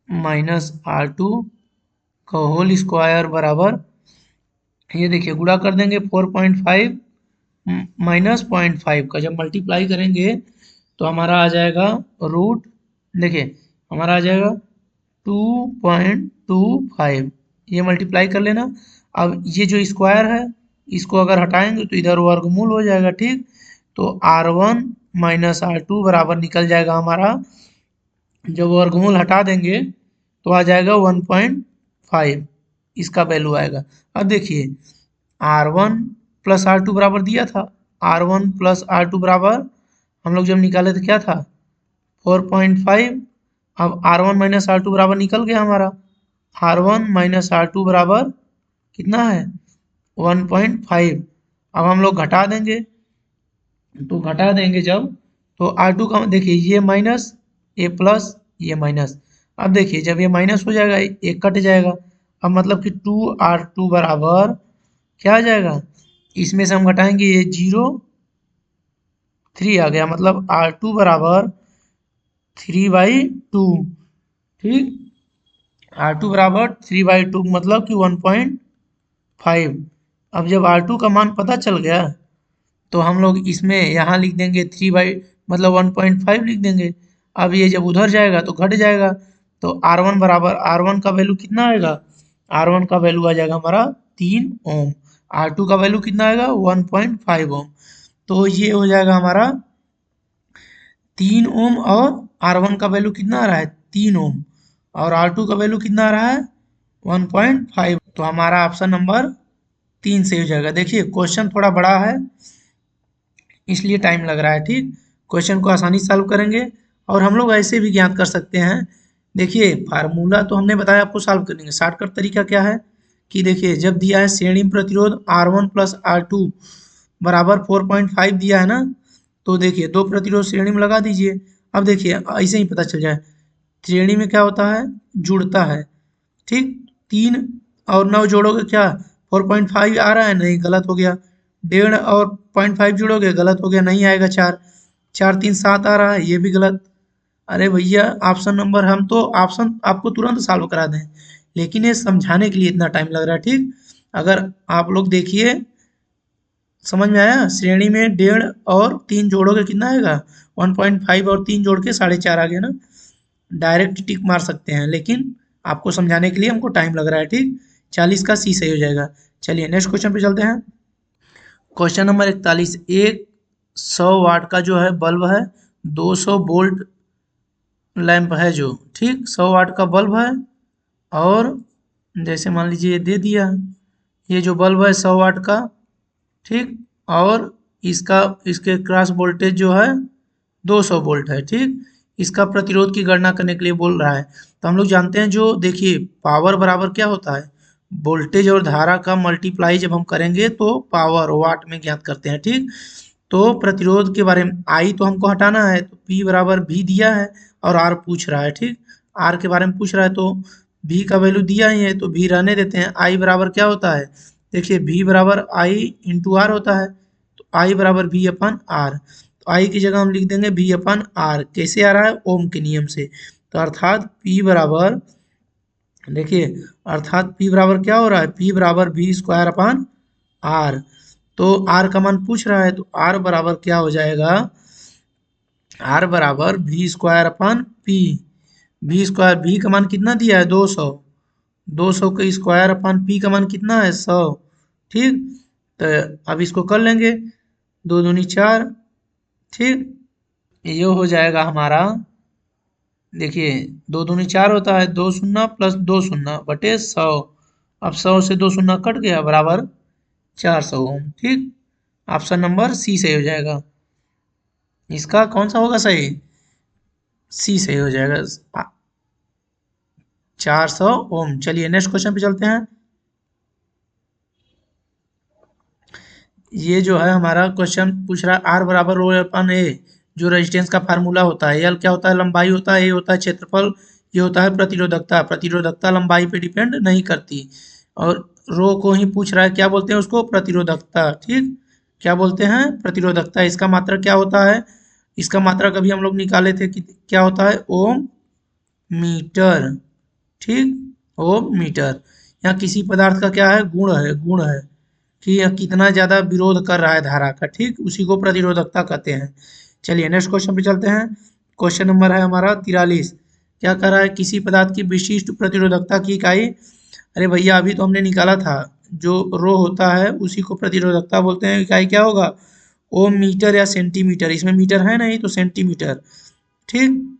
माइनस R2 का होल स्क्वायर बराबर, ये देखिए गुणा कर देंगे 4.5 माइनस 0.5 का जब मल्टीप्लाई करेंगे तो हमारा आ जाएगा रूट, देखिए हमारा आ जाएगा 2.25, ये मल्टीप्लाई कर लेना। अब ये जो स्क्वायर है इसको अगर हटाएंगे तो इधर वर्गमूल हो जाएगा। ठीक, तो R1 माइनस R2 बराबर निकल जाएगा हमारा, जब वर्गमूल हटा देंगे तो आ जाएगा 1.5 इसका वैल्यू आएगा। अब देखिए R1 प्लस R2 बराबर दिया था, R1 प्लस R2 बराबर हम लोग जब निकाले तो क्या था 4.5। अब R1 माइनस R2 बराबर निकल गया हमारा, R1 माइनस R2 बराबर कितना है 1.5। अब हम लोग घटा देंगे, तो घटा देंगे जब तो R2 का देखिए ये माइनस ये प्लस ये माइनस, अब देखिए जब ये माइनस हो जाएगा एक कट जाएगा, अब मतलब कि 2R2 बराबर क्या आ जाएगा, इसमें से हम घटाएंगे ये 0.3 आ गया, मतलब R2 बराबर 3/2। ठीक, R2 बराबर 3/2 मतलब कि 1.5। अब जब R2 का मान पता चल गया तो हम लोग इसमें यहाँ लिख देंगे 3 मतलब 1.5 लिख देंगे। अब ये जब उधर जाएगा तो घट जाएगा, तो R1 बराबर R1 का वैल्यू कितना आएगा, R1 का वैल्यू आ जाएगा हमारा 3 ओम, R2 का वैल्यू कितना आएगा 1.5 ओम। तो ये हो जाएगा हमारा 3 ओम और R1 का वैल्यू कितना आ रहा है 3 ओम और R2 का वैल्यू कितना आ रहा है 1.5। तो हमारा ऑप्शन नंबर 3 से हो जाएगा। देखिए क्वेश्चन थोड़ा बड़ा है इसलिए टाइम लग रहा है। ठीक, क्वेश्चन को आसानी से सॉल्व करेंगे और हम लोग ऐसे भी ज्ञात कर सकते हैं। देखिए फार्मूला तो हमने बताया आपको सॉल्व करने का। शॉर्टकट तरीका क्या है कि देखिए जब दिया है श्रेणी में प्रतिरोध R1 प्लस R2 बराबर 4.5 दिया है ना, तो देखिए दो प्रतिरोध श्रेणी में लगा दीजिए। अब देखिए ऐसे ही पता चल जाए श्रेणी में क्या होता है, जुड़ता है। ठीक, 3 और 9 जोड़ोगे क्या 4.5 आ रहा है, नहीं गलत हो गया। 1.5 और 0.5 जोड़ोगे गलत हो गया, नहीं आएगा। 4 4 3 7 आ रहा है, ये भी गलत। अरे भैया ऑप्शन नंबर, हम तो ऑप्शन आपको तुरंत सॉल्व करा दें, लेकिन ये समझाने के लिए इतना टाइम लग रहा है। ठीक, अगर आप लोग देखिए समझ में आया, श्रेणी में 1.5 और 3 जोड़ोगे कितना आएगा 1.5 और 3 जोड़ के 4.5 आ गया ना। डायरेक्ट टिक मार सकते हैं, लेकिन आपको समझाने के लिए हमको टाइम लग रहा है। ठीक, 40 का सी सही हो जाएगा। चलिए नेक्स्ट क्वेश्चन पे चलते हैं। क्वेश्चन नंबर 41, एक 100 वाट का जो है बल्ब है, 200 वोल्ट लैंप है जो, ठीक 100 वाट का बल्ब है, और जैसे मान लीजिए ये दे दिया, ये जो बल्ब है 100 वाट का, ठीक, और इसका इसके क्रॉस वोल्टेज जो है 200 वोल्ट है। ठीक, इसका प्रतिरोध की गणना करने के लिए बोल रहा है। तो हम लोग जानते हैं, जो देखिए पावर बराबर क्या होता है, वोल्टेज और धारा का मल्टीप्लाई जब हम करेंगे तो पावर वाट में ज्ञात करते हैं। ठीक, तो प्रतिरोध के बारे में आई तो हमको हटाना है, तो P बराबर भी दिया है और R पूछ रहा है। ठीक, R के बारे में पूछ रहा है, तो V का वैल्यू दिया ही है तो V रहने देते हैं। I बराबर क्या होता है, देखिए V बराबर I इंटू आर होता है, तो I बराबर V अपन R। तो I की जगह हम लिख देंगे V अपन R। कैसे आ रहा है, ओम के नियम से। तो अर्थात P बराबर, देखिए अर्थात P बराबर क्या हो रहा है, P बराबर V स्क्वायर अपन R। तो R का मान पूछ रहा है, तो R बराबर क्या हो जाएगा, R बराबर V square upon P। V square, V का मान कितना दिया है 200, 200 का स्क्वायर अपन P का मान कितना है 100। ठीक, तो अब इसको कर लेंगे, 2 दूनी 4। ठीक, ये हो जाएगा हमारा, देखिए 2 दूनी 4 होता है, 2 शून्य प्लस 2 शून्य बटे 100। अब 100 से 2 शून्य कट गया, बराबर 400 ओम। ठीक, ऑप्शन नंबर सी सही हो जाएगा। इसका कौन सा होगा सही, सी सही हो जाएगा, 400 ओम। चलिए नेक्स्ट क्वेश्चन पे चलते हैं। ये जो है हमारा क्वेश्चन पूछ रहा है, आर बराबर रो अपन ए, जो रेजिस्टेंस का फार्मूला होता है। एल क्या होता है, लंबाई होता है, ए होता है क्षेत्रफल, ये होता है प्रतिरोधकता। प्रतिरोधकता लंबाई पे डिपेंड नहीं करती, और रो को ही पूछ रहा है, क्या बोलते हैं उसको, प्रतिरोधकता। ठीक, क्या बोलते हैं, प्रतिरोधकता। इसका मात्रक क्या होता है, इसका मात्रक अभी हम लोग निकाले थे कि क्या होता है, ओम मीटर। ठीक, ओम मीटर। यहाँ किसी पदार्थ का क्या है, गुण है, गुण है कि यह कितना ज़्यादा विरोध कर रहा है धारा का। ठीक, उसी को प्रतिरोधकता कहते हैं। चलिए नेक्स्ट क्वेश्चन पे चलते हैं। क्वेश्चन नंबर है हमारा 43, क्या कर रहा है, किसी पदार्थ की विशिष्ट प्रतिरोधकता की इकाई। अरे भैया अभी तो हमने निकाला था, जो रो होता है उसी को प्रतिरोधकता बोलते हैं। इकाई क्या होगा, ओम मीटर या सेंटीमीटर, इसमें मीटर है नहीं तो सेंटीमीटर। ठीक,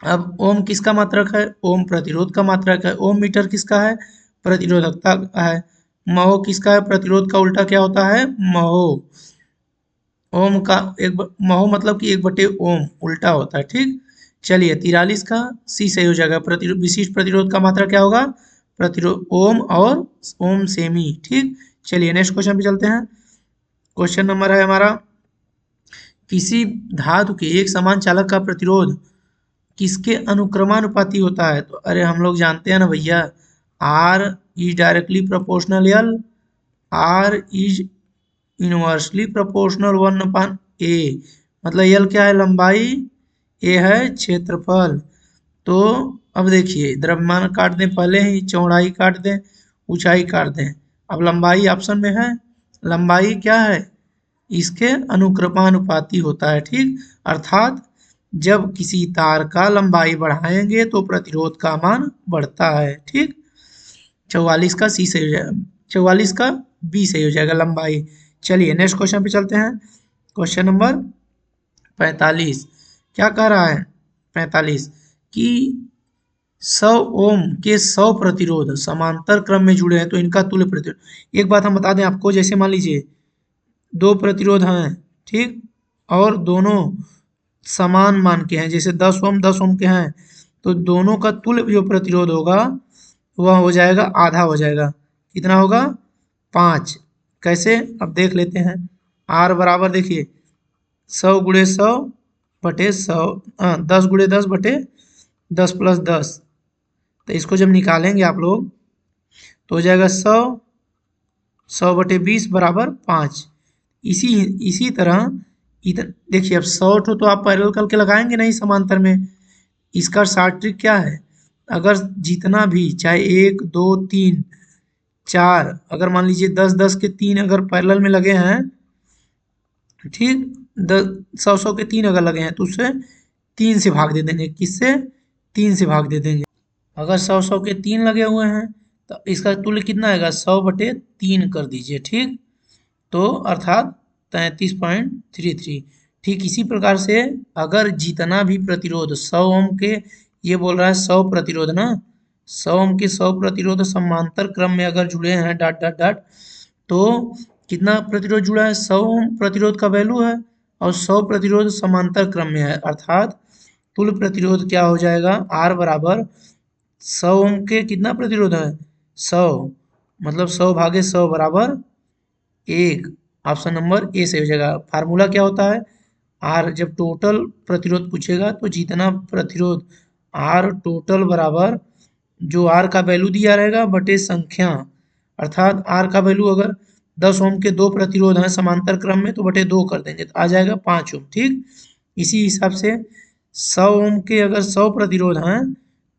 अब ओम किसका मात्रक है, ओम प्रतिरोध का मात्रक है। ओम मीटर किसका है, प्रतिरोधकता का है। महो किसका है, प्रतिरोध का उल्टा क्या होता है, महो। ओम का महो मतलब कि 1/, ओम उल्टा होता है। ठीक, चलिए 43 का सी सही हो जाएगा। प्रतिरोध, विशिष्ट प्रतिरोध का मात्रा क्या होगा, प्रतिरोध ओम और ओम सेमी। ठीक, चलिए नेक्स्ट क्वेश्चन पे चलते हैं। क्वेश्चन नंबर है हमारा, किसी धातु के एक समान चालक का प्रतिरोध किसके अनुक्रमानुपाती होता है। तो अरे हम लोग जानते हैं ना भैया, r is directly proportional l, r is inversely proportional 1/a। मतलब एल क्या है, लंबाई, ए है क्षेत्रफल। तो अब देखिए द्रव्यमान काट दें, पहले ही चौड़ाई काट दें, ऊंचाई काट दें। अब लंबाई ऑप्शन में है, लंबाई क्या है, इसके अनुक्रमानुपाती होता है। ठीक, अर्थात जब किसी तार का लंबाई बढ़ाएंगे तो प्रतिरोध का मान बढ़ता है। ठीक, 44 का सी सही हो जाएगा, 44 का बी सही हो जाएगा, लंबाई। चलिए नेक्स्ट क्वेश्चन पे चलते हैं। क्वेश्चन नंबर 45, क्या कह रहा है 45, कि 100 ओम के 100 प्रतिरोध समांतर क्रम में जुड़े हैं तो इनका तुल्य प्रतिरोध। एक बात हम बता दें आपको, जैसे मान लीजिए दो प्रतिरोध हैं, ठीक, और दोनों समान मान के हैं, जैसे 10 ओम 10 ओम के हैं, तो दोनों का तुल्य जो प्रतिरोध होगा वह हो जाएगा आधा हो जाएगा। कितना होगा? 5। कैसे? अब देख लेते हैं। R बराबर देखिए 100 गुणे 100 बटे 100, 10 गुणे 10 बटे 10 प्लस 10। तो इसको जब निकालेंगे आप लोग तो हो जाएगा 100 बटे 20 बराबर 5। इसी तरह इधर देखिए, अब 100 तो आप पैरेलल करके लगाएंगे नहीं समांतर में। इसका शॉर्ट ट्रिक क्या है? अगर जितना भी चाहे 1 2 3 4, अगर मान लीजिए 10 10 के 3 अगर पैरेलल में लगे हैं, ठीक, 100 के 3 अगर लगे हैं तो उससे 3 से भाग दे देंगे। किससे? 3 से भाग दे देंगे। अगर 100 के 3 लगे हुए हैं तो इसका तुल्य कितना आएगा? 100 बटे 3 कर दीजिए, ठीक, तो अर्थात 33.33। ठीक इसी प्रकार से अगर जितना भी प्रतिरोध 100 ओम के, ये बोल रहा है 100 प्रतिरोध ना, 100 ओम के 100 प्रतिरोध समांतर क्रम में अगर जुड़े हैं डॉट डॉट डॉट, तो कितना प्रतिरोध जुड़ा है? 100 ओम प्रतिरोध का वैल्यू है और 100 प्रतिरोध समांतर क्रम में है, अर्थात तुल्य प्रतिरोध क्या हो जाएगा? R बराबर 100 ओम के कितना प्रतिरोध है? 100, मतलब 100 भागे 100 बराबर 1। ऑप्शन नंबर ए से हो जाएगा। फार्मूला क्या होता है? R, जब टोटल प्रतिरोध पूछेगा तो जितना प्रतिरोध R टोटल बराबर जो R का वैल्यू दिया रहेगा बटे संख्या, अर्थात R का वैल्यू अगर 10 ओम के 2 प्रतिरोध हैं समांतर क्रम में तो बटे 2 कर देंगे तो आ जाएगा 5 ओम, ठीक। इसी हिसाब से 100 ओम के अगर 100 प्रतिरोध हैं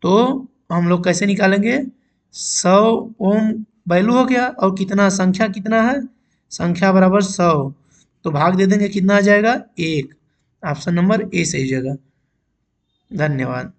तो हम लोग कैसे निकालेंगे? 100 ओम वैल्यू हो गया और कितना संख्या कितना है? संख्या बराबर 100, तो भाग दे देंगे, कितना आ जाएगा? 1। ऑप्शन नंबर ए सही जगह। धन्यवाद।